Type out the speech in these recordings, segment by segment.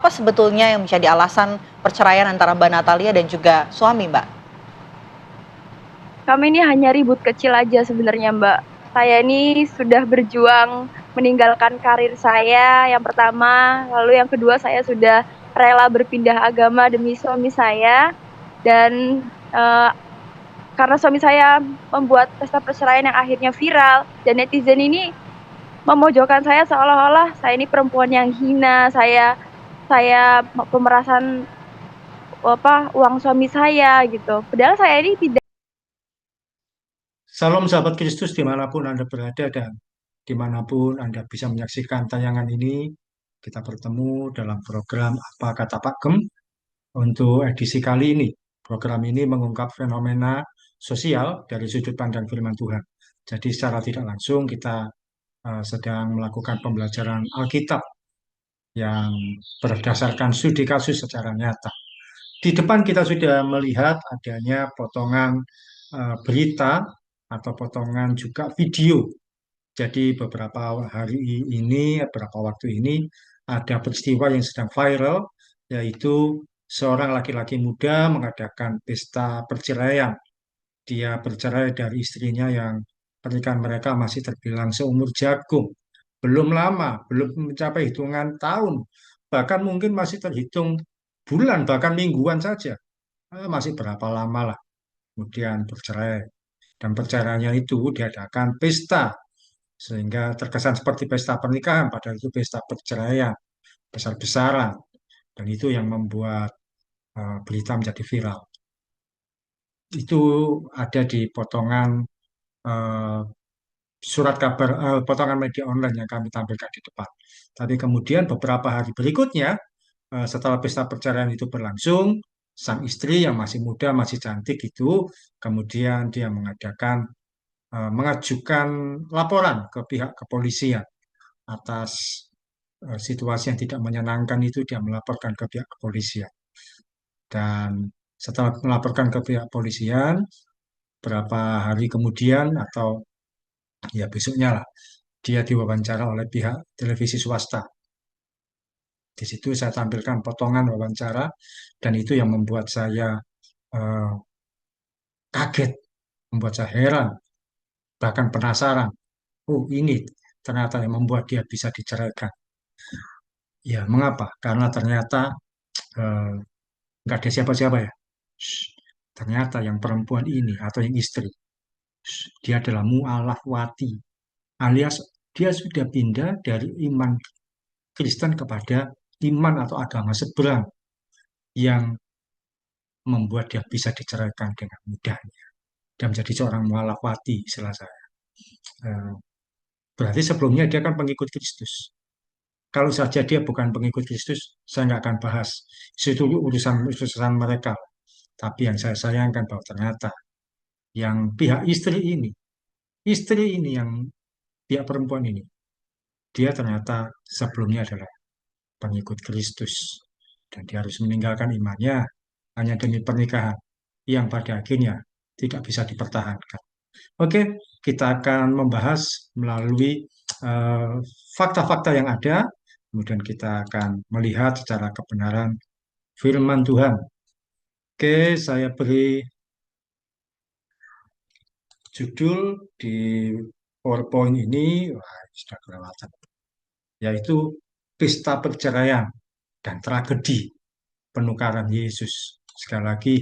Apa sebetulnya yang menjadi alasan perceraian antara Mbak Natalia dan juga suami, Mbak? Kami ini hanya ribut kecil aja sebenarnya, Mbak. Saya ini sudah berjuang meninggalkan karir saya yang pertama, lalu yang kedua saya sudah rela berpindah agama demi suami saya dan eh, karena suami saya membuat pesta perceraian yang akhirnya viral dan netizen ini memojokkan saya seolah-olah saya ini perempuan yang hina, saya pemerasan apa uang suami saya gitu. Padahal saya ini tidak. Salam sahabat Kristus dimanapun Anda berada dan dimanapun Anda bisa menyaksikan tayangan ini. Kita bertemu dalam program Apa Kata Pak Gem untuk edisi kali ini. Program ini mengungkap fenomena sosial dari sudut pandang firman Tuhan. Jadi secara tidak langsung kita sedang melakukan pembelajaran Alkitab yang berdasarkan studi kasus secara nyata. Di depan kita sudah melihat adanya potongan berita atau potongan juga video. Jadi beberapa hari ini, beberapa waktu ini ada peristiwa yang sedang viral, yaitu seorang laki-laki muda mengadakan pesta perceraian. Dia bercerai dari istrinya yang pernikahan mereka masih terbilang seumur jagung. Belum lama, belum mencapai hitungan tahun, bahkan mungkin masih terhitung bulan, bahkan mingguan saja. Masih berapa lama lah kemudian bercerai. Dan perceraiannya itu diadakan pesta, sehingga terkesan seperti pesta pernikahan, padahal itu pesta perceraian, besar-besaran. Dan itu yang membuat berita menjadi viral. Itu ada di potongan eh, surat kabar, potongan media online yang kami tampilkan di depan. Tapi kemudian beberapa hari berikutnya, setelah pesta perceraian itu berlangsung, sang istri yang masih muda, masih cantik itu, kemudian dia mengajukan laporan ke pihak kepolisian atas situasi yang tidak menyenangkan itu, dia melaporkan ke pihak kepolisian. Dan setelah melaporkan ke pihak kepolisian, berapa hari kemudian atau ya besoknya lah, dia diwawancara oleh pihak televisi swasta. Di situ saya tampilkan potongan wawancara dan itu yang membuat saya eh, kaget, membuat saya heran, bahkan penasaran. Oh, ini ternyata yang membuat dia bisa diceraikan. Ya, mengapa? Karena ternyata eh, nggak ada siapa-siapa ya. Shh, ternyata yang perempuan ini atau yang istri, dia adalah mu'alafwati, alias dia sudah pindah dari iman Kristen kepada iman atau agama seberang yang membuat dia bisa diceraikan dengan mudahnya dan menjadi seorang mu'alafwati istilah saya. Eh, Berarti sebelumnya dia kan pengikut Kristus. Kalau saja dia bukan pengikut Kristus, saya nggak akan bahas. Itu urusan mereka. Tapi yang saya sayangkan bahwa ternyata yang pihak istri ini yang pihak perempuan ini, dia ternyata sebelumnya adalah pengikut Kristus. Dan dia harus meninggalkan imannya hanya demi pernikahan yang pada akhirnya tidak bisa dipertahankan. Oke, kita akan membahas melalui eh, fakta-fakta yang ada, kemudian kita akan melihat secara kebenaran firman Tuhan. Oke, saya beri judul di PowerPoint ini, wah, sudah kelewatan, yaitu Pesta Perceraian dan Tragedi Penukaran Yesus. Sekali lagi,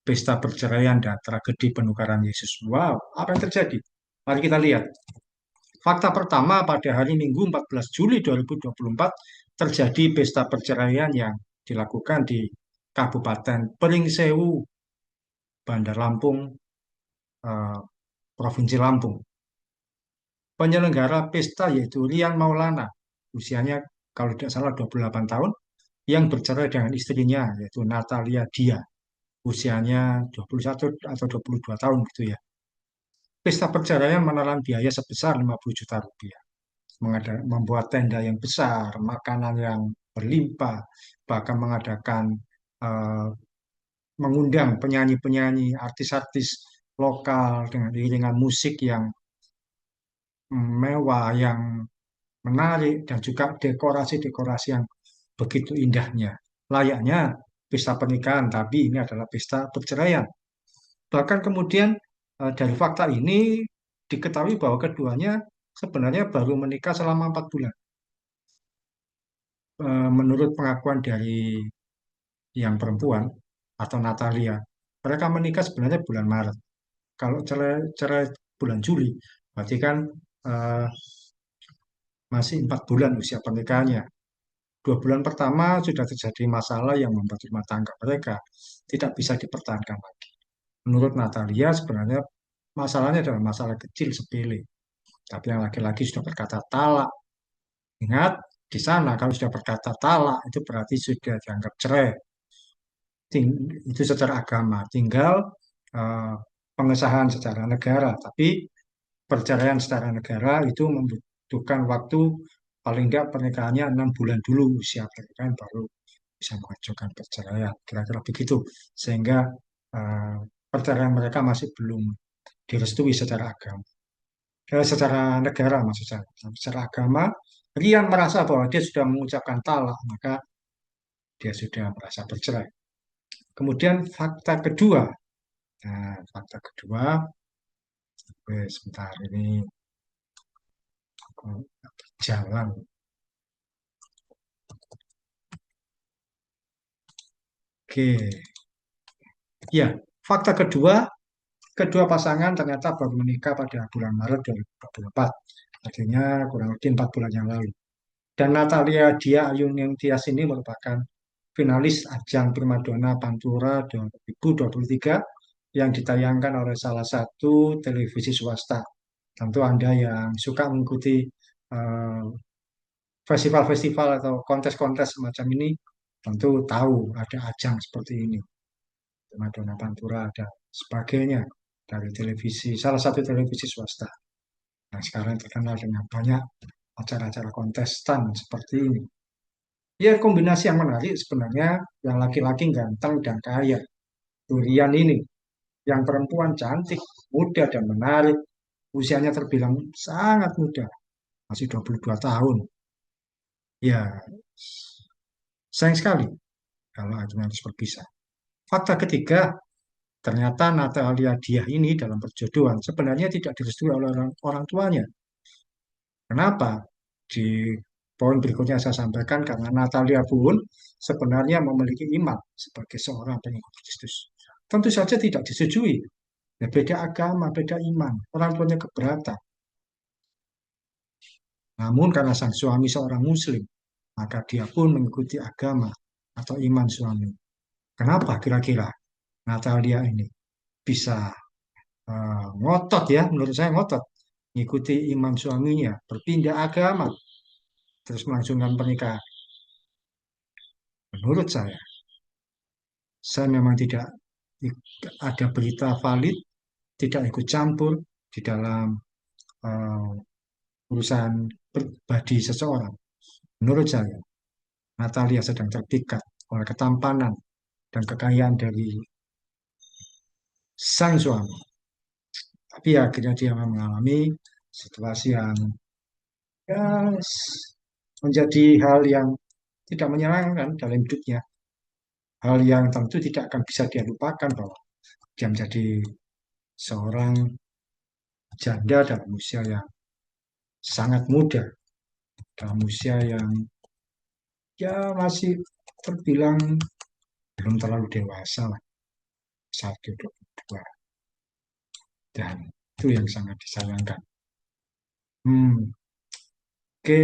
Pesta Perceraian dan Tragedi Penukaran Yesus. Wow, apa yang terjadi? Mari kita lihat. Fakta pertama, pada hari Minggu 14 Juli 2024 terjadi pesta perceraian yang dilakukan di Kabupaten Peringsewu, Bandar Lampung, eh, Provinsi Lampung. Penyelenggara pesta yaitu Rian Maulana, usianya kalau tidak salah 28 tahun, yang bercerai dengan istrinya yaitu Natalia Dia, usianya 21 atau 22 tahun gitu ya. Pesta perceraian menelan biaya sebesar 50 juta rupiah. Membuat tenda yang besar, makanan yang berlimpah, bahkan eh, mengundang penyanyi-penyanyi, artis-artis lokal dengan iringan musik yang mewah, yang menarik, dan juga dekorasi-dekorasi yang begitu indahnya. Layaknya pesta pernikahan, tapi ini adalah pesta perceraian. Bahkan kemudian dari fakta ini diketahui bahwa keduanya sebenarnya baru menikah selama 4 bulan. Menurut pengakuan dari yang perempuan atau Natalia, mereka menikah sebenarnya bulan Maret. Kalau cerai, cerai bulan Juli, berarti kan eh, masih 4 bulan usia pernikahannya. 2 bulan pertama sudah terjadi masalah yang membuat rumah tangga mereka tidak bisa dipertahankan lagi. Menurut Natalia, sebenarnya masalahnya adalah masalah kecil sepele. Tapi yang laki-laki sudah berkata talak. Ingat, di sana kalau sudah berkata talak, itu berarti sudah dianggap cerai. Itu secara agama. Tinggal eh, pengesahan secara negara. Tapi perceraian secara negara itu membutuhkan waktu paling tidak pernikahannya 6 bulan dulu usia pernikahan baru bisa mengajukan perceraian. Kira-kira begitu. Sehingga eh, perceraian mereka masih belum direstui secara agama. Secara negara maksud saya. Secara agama, Rian merasa bahwa dia sudah mengucapkan talak, maka dia sudah merasa bercerai. Kemudian fakta kedua, nah, fakta kedua, sebentar ini aku jalan. Oke, ya, fakta kedua, kedua pasangan ternyata baru menikah pada bulan Maret 2024, artinya kurang lebih 4 bulan yang lalu. Dan Natalia Dia Ayuning Tias ini merupakan finalis ajang Primadona Pantura 2023 yang ditayangkan oleh salah satu televisi swasta. Tentu Anda yang suka mengikuti eh, festival-festival atau kontes-kontes semacam ini tentu tahu ada ajang seperti ini. Primadona Pantura ada sebagainya dari televisi, salah satu televisi swasta. Nah, sekarang terkenal dengan banyak acara-acara kontestan seperti ini. Ya, kombinasi yang menarik sebenarnya yang laki-laki ganteng dan kaya. Durian ini, yang perempuan cantik, muda dan menarik. Usianya terbilang sangat muda, masih 22 tahun. Ya, sayang sekali kalau akhirnya harus berpisah. Fakta ketiga, ternyata Natalia Diah ini dalam perjodohan sebenarnya tidak direstui oleh orang tuanya. Kenapa? Di poin berikutnya saya sampaikan karena Natalia pun sebenarnya memiliki iman sebagai seorang pengikut Kristus. Tentu saja tidak disetujui. Ya, beda agama, beda iman. Orang tuanya keberatan. Namun karena sang suami seorang muslim, maka dia pun mengikuti agama atau iman suami. Kenapa kira-kira Natalia ini bisa ngotot ya, menurut saya ngotot, mengikuti iman suaminya, berpindah agama, terus melangsungkan pernikahan. Menurut saya memang tidak ada berita valid, tidak ikut campur di dalam eh, urusan pribadi seseorang. Menurut saya, Natalia sedang terpikat oleh ketampanan dan kekayaan dari sang suami. Tapi akhirnya dia mengalami situasi yang ya, menjadi hal yang tidak menyenangkan dalam hidupnya. Hal yang tentu tidak akan bisa dia lupakan bahwa dia menjadi seorang janda dalam usia yang sangat muda, dalam usia yang ya masih terbilang belum terlalu dewasa lah, 1, 22. Dan itu yang sangat disayangkan. Oke,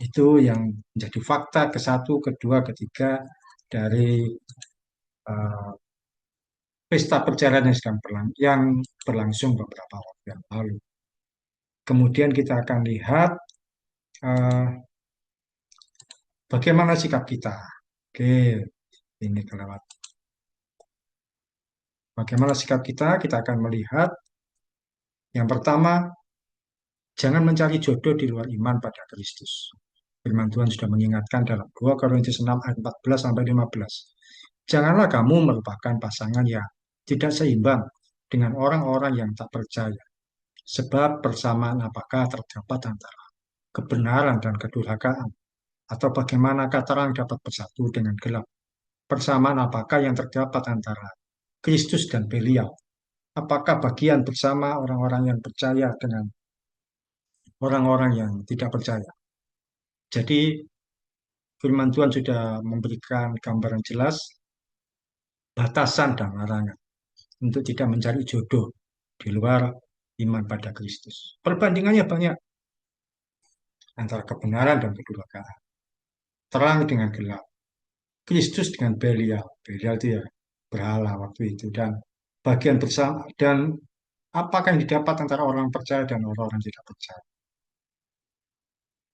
itu yang menjadi fakta ke-1, kedua, ketiga dari eh, pesta perceraian yang sedang berlangsung beberapa waktu yang lalu. Kemudian kita akan lihat eh, bagaimana sikap kita. Oke, ini kelewat. Bagaimana sikap kita? Kita akan melihat yang pertama, jangan mencari jodoh di luar iman pada Kristus. Firman Tuhan sudah mengingatkan dalam 2 Korintus 6 ayat 14 sampai 15. Janganlah kamu merupakan pasangan yang tidak seimbang dengan orang-orang yang tak percaya. Sebab persamaan apakah terdapat antara kebenaran dan kedurhakaan? Atau bagaimanakah terang dapat bersatu dengan gelap? Persamaan apakah yang terdapat antara Kristus dan Belial? Apakah bagian bersama orang-orang yang percaya dengan orang-orang yang tidak percaya? Jadi firman Tuhan sudah memberikan gambaran jelas batasan dan larangan untuk tidak mencari jodoh di luar iman pada Kristus. Perbandingannya banyak antara kebenaran dan kedurhakaan, terang dengan gelap, Kristus dengan Belial. Belial itu ya berhala waktu itu, dan bagian bersama, dan apakah yang didapat antara orang percaya dan orang-orang tidak percaya.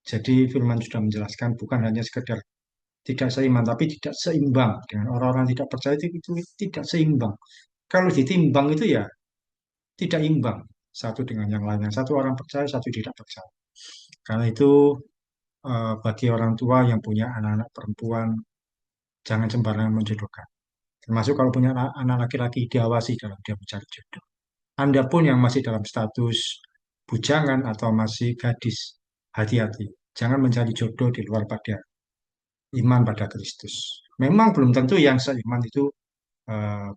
Jadi firman sudah menjelaskan bukan hanya sekedar tidak seiman, tapi tidak seimbang dengan orang-orang tidak percaya, itu tidak seimbang. Kalau ditimbang itu ya tidak imbang satu dengan yang lain. Yang satu orang percaya, satu tidak percaya. Karena itu bagi orang tua yang punya anak-anak perempuan, jangan sembarangan menjodohkan. Termasuk kalau punya anak laki-laki, diawasi dalam dia mencari jodoh. Anda pun yang masih dalam status bujangan atau masih gadis, hati-hati. Jangan mencari jodoh di luar pada iman pada Kristus. Memang belum tentu yang seiman itu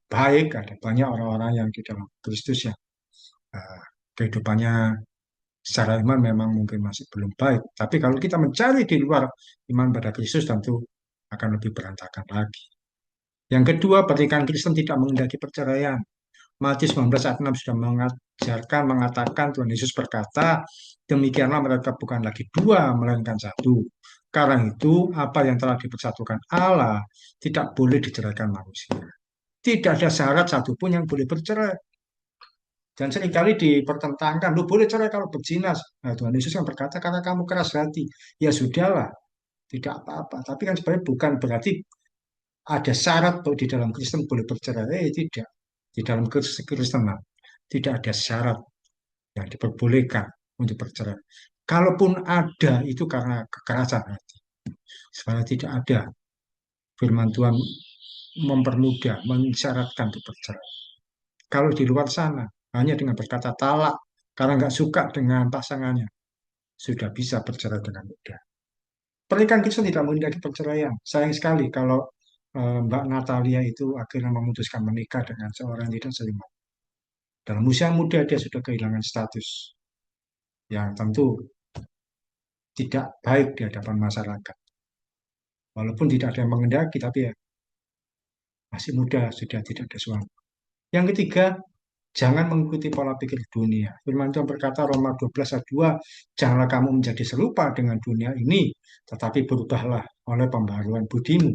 baik. Ada banyak orang-orang yang di dalam Kristus yang eh, kehidupannya secara iman memang mungkin masih belum baik. Tapi kalau kita mencari di luar iman pada Kristus, tentu akan lebih berantakan lagi. Yang kedua, pernikahan Kristen tidak menghendaki perceraian. Matius 19 ayat 6 sudah mengajarkan, mengatakan Tuhan Yesus berkata, demikianlah mereka bukan lagi dua, melainkan satu. Karena itu, apa yang telah dipersatukan Allah tidak boleh diceraikan manusia. Tidak ada syarat satupun yang boleh bercerai. Dan seringkali dipertentangkan, lu boleh cerai kalau berzina. Nah, Tuhan Yesus yang berkata, karena kamu keras hati. Ya sudahlah, tidak apa-apa. Tapi kan sebenarnya bukan berarti ada syarat bahwa di dalam Kristen boleh bercerai. Tidak. Di dalam Kristenan tidak ada syarat yang diperbolehkan untuk bercerai. Kalaupun ada, itu karena kekerasan hati. Sebenarnya tidak ada firman Tuhan mempermudah, mensyaratkan untuk bercerai. Kalau di luar sana, hanya dengan berkata talak, karena nggak suka dengan pasangannya, sudah bisa bercerai dengan mudah. Pernikahan Kristen tidak menghendaki perceraian. Sayang sekali kalau Mbak Natalia itu akhirnya memutuskan menikah dengan seorang yang tidak seiman. Dalam usia muda dia sudah kehilangan status yang tentu tidak baik di hadapan masyarakat. Walaupun tidak ada yang menghendaki, tapi ya masih muda, sudah tidak ada suami. Yang ketiga, jangan mengikuti pola pikir dunia. Firman Tuhan berkata Roma 12 ayat 2, janganlah kamu menjadi serupa dengan dunia ini, tetapi berubahlah oleh pembaharuan budimu,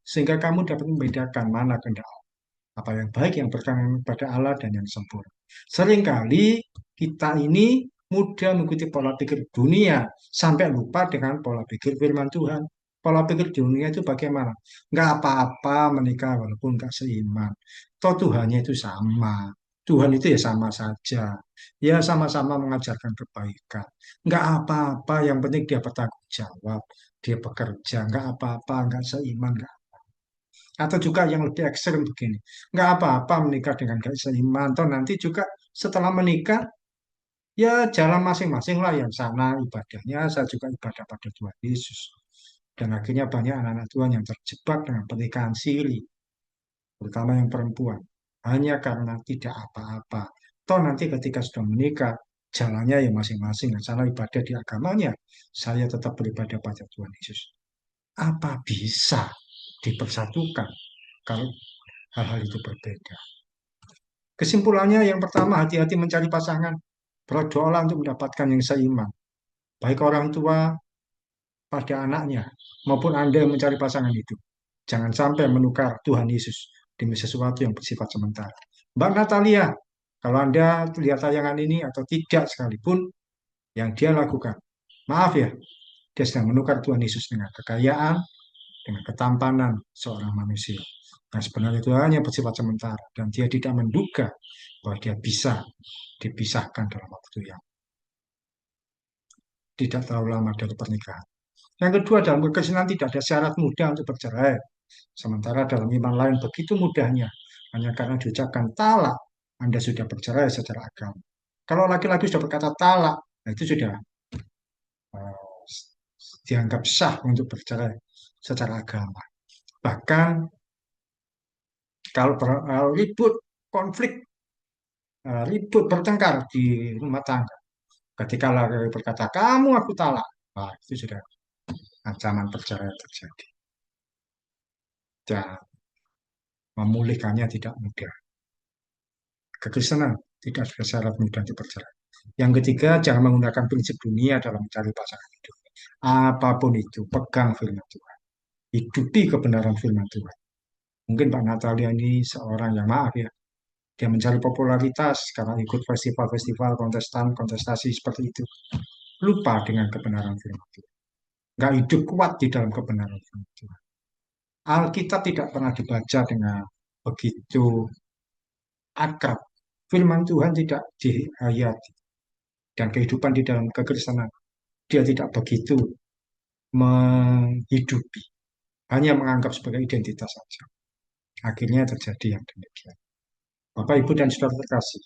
sehingga kamu dapat membedakan mana kehendak Allah, apa yang baik, yang berkenan pada Allah, dan yang sempurna. Seringkali kita ini mudah mengikuti pola pikir dunia, sampai lupa dengan pola pikir firman Tuhan. Pola pikir dunia itu bagaimana? Nggak apa-apa menikah walaupun nggak seiman. Toh Tuhannya itu sama. Tuhan itu ya sama saja. Ya sama-sama mengajarkan kebaikan. Nggak apa-apa, yang penting dia bertanggung jawab. Dia bekerja, nggak apa-apa, nggak seiman, nggak. Atau juga yang lebih ekstrim begini. Nggak apa-apa menikah dengan gak seiman. Atau nanti juga setelah menikah, ya jalan masing-masing lah. Yang sana ibadahnya, saya juga ibadah pada Tuhan Yesus. Dan akhirnya banyak anak-anak Tuhan yang terjebak dengan pernikahan siri, terutama yang perempuan, hanya karena tidak apa-apa. Toh nanti ketika sudah menikah, jalannya ya masing-masing. Yang sana ibadah di agamanya, saya tetap beribadah pada Tuhan Yesus. Apa bisa dipersatukan kalau hal-hal itu berbeda? Kesimpulannya yang pertama, hati-hati mencari pasangan. Berdoalah untuk mendapatkan yang seiman. Baik orang tua pada anaknya maupun Anda yang mencari pasangan itu. Jangan sampai menukar Tuhan Yesus demi sesuatu yang bersifat sementara. Mbak Natalia, kalau Anda lihat tayangan ini atau tidak sekalipun, yang dia lakukan, maaf ya, dia sedang menukar Tuhan Yesus dengan kekayaan, dengan ketampanan seorang manusia. Nah, sebenarnya itu hanya bersifat sementara dan dia tidak menduga bahwa dia bisa dipisahkan dalam waktu yang tidak terlalu lama dari pernikahan. Yang kedua, dalam kekristenan tidak ada syarat mudah untuk bercerai. Sementara dalam iman lain begitu mudahnya, hanya karena diucapkan talak, Anda sudah bercerai secara agama. Kalau laki-laki sudah berkata talak, nah itu sudah dianggap sah untuk bercerai secara agama. Bahkan kalau ribut, konflik, ribut, bertengkar di rumah tangga, ketika laki berkata, kamu aku talak, nah, itu sudah ancaman perceraian terjadi. Dan memulihkannya tidak mudah. Kekristenan tidak bersyarat mudah dipercerai. Yang ketiga, jangan menggunakan prinsip dunia dalam mencari pasangan hidup. Apapun itu, pegang firman Tuhan. Hidupi kebenaran firman Tuhan. Mungkin Pak Natalia ini seorang yang maaf ya, dia mencari popularitas karena ikut festival-festival, kontestan, kontestasi seperti itu. Lupa dengan kebenaran firman Tuhan. Nggak hidup kuat di dalam kebenaran firman Tuhan. Alkitab tidak pernah dibaca dengan begitu akrab. Firman Tuhan tidak dihayati. Dan kehidupan di dalam kekristenan, dia tidak begitu menghidupi. Hanya menganggap sebagai identitas saja. Akhirnya terjadi yang demikian. Bapak, Ibu, dan Saudara terkasih,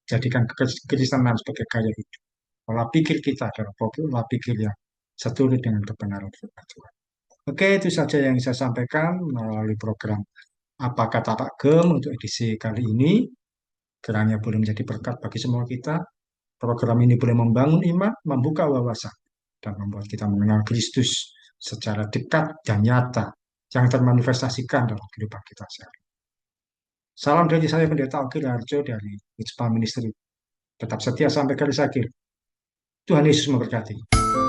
jadikan kekristenan sebagai gaya hidup. Pola pikir kita adalah pola pikir yang seturut dengan kebenaran firman Tuhan. Oke, itu saja yang saya sampaikan melalui program Apa Kata Pak Gem untuk edisi kali ini. Kiranya boleh menjadi berkat bagi semua kita. Program ini boleh membangun iman, membuka wawasan, dan membuat kita mengenal Kristus secara dekat dan nyata yang termanifestasikan dalam kehidupan kita sehari. Salam dari saya Pendeta Ogi Harjo dari Wispa Ministry. Tetap setia sampai garis akhir. Tuhan Yesus memberkati.